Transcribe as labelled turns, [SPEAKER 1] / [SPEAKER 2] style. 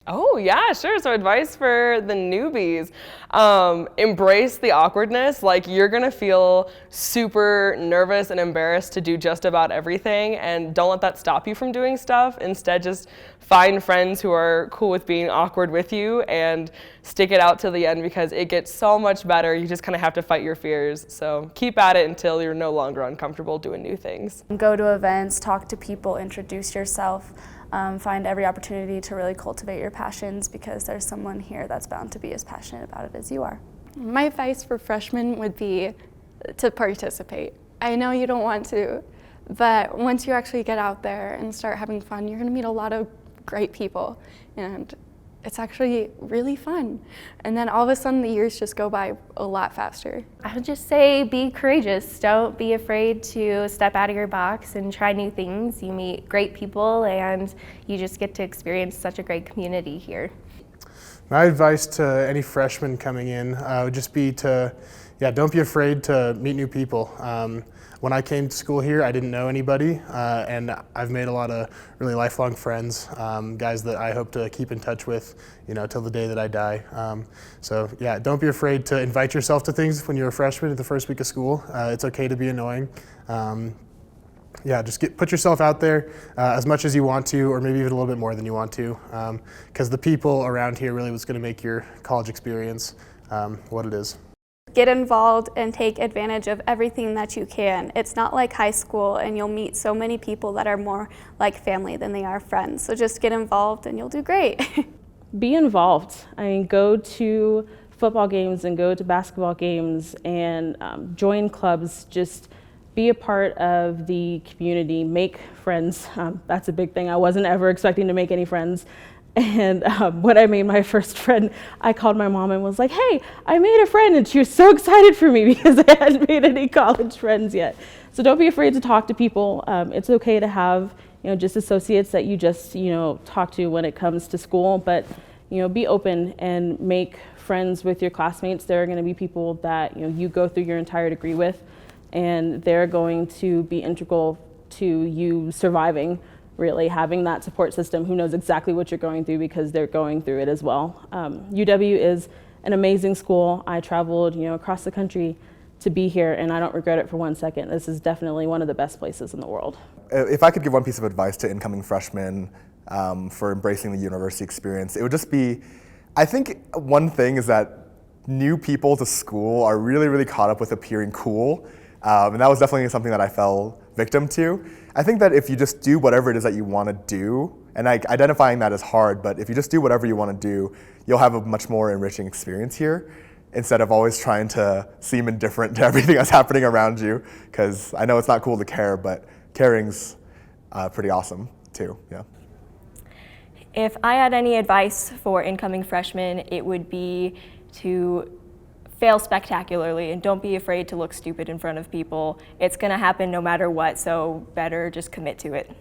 [SPEAKER 1] Oh yeah, sure. So advice for the newbies, embrace the awkwardness. Like you're gonna feel super nervous and embarrassed to do just about everything, and don't let that stop you from doing stuff. Instead, just find friends who are cool with being awkward with you and stick it out to the end because it gets so much better. You just kind of have to fight your fears. So keep at it until you're no longer uncomfortable doing new things.
[SPEAKER 2] Go to events, talk to people, introduce yourself. Find every opportunity to really cultivate your passions because there's someone here that's bound to be as passionate about it as you are.
[SPEAKER 3] My advice for freshmen would be to participate. I know you don't want to, but once you actually get out there and start having fun, you're gonna meet a lot of great people, and it's actually really fun. And then all of a sudden the years just go by a lot faster.
[SPEAKER 4] I would just say be courageous. Don't be afraid to step out of your box and try new things. You meet great people and you just get to experience such a great community here.
[SPEAKER 5] My advice to any freshmen coming in would just be to, don't be afraid to meet new people. When I came to school here, I didn't know anybody, and I've made a lot of really lifelong friends, guys that I hope to keep in touch with, till the day that I die. Don't be afraid to invite yourself to things when you're a freshman at the first week of school. It's okay to be annoying. Put yourself out there as much as you want to, or maybe even a little bit more than you want to, because the people around here really was going to make your college experience what it is.
[SPEAKER 2] Get involved and take advantage of everything that you can. It's not like high school, and you'll meet so many people that are more like family than they are friends. So just get involved and you'll do great.
[SPEAKER 6] Be involved. I mean, go to football games and go to basketball games and join clubs. Just be a part of the community, make friends. That's a big thing. I wasn't ever expecting to make any friends. And when I made my first friend, I called my mom and was like, hey, I made a friend. And she was so excited for me because I hadn't made any college friends yet. So don't be afraid to talk to people. It's okay to have, just associates that you just, talk to when it comes to school. But, be open and make friends with your classmates. There are going to be people that, you go through your entire degree with, and they're going to be integral to you surviving. Really having that support system who knows exactly what you're going through because they're going through it as well. UW is an amazing school. I traveled, across the country to be here, and I don't regret it for 1 second. This is definitely one of the best places in the world.
[SPEAKER 7] If I could give one piece of advice to incoming freshmen for embracing the university experience, it would just be, I think one thing is that new people to school are really, really caught up with appearing cool. And that was definitely something that I fell victim to. I think that if you just do whatever it is that you want to do, and identifying that is hard, but if you just do whatever you want to do, you'll have a much more enriching experience here instead of always trying to seem indifferent to everything that's happening around you, because I know it's not cool to care, but caring's pretty awesome too, yeah.
[SPEAKER 8] If I had any advice for incoming freshmen, it would be to fail spectacularly and don't be afraid to look stupid in front of people. It's gonna happen no matter what, so better just commit to it.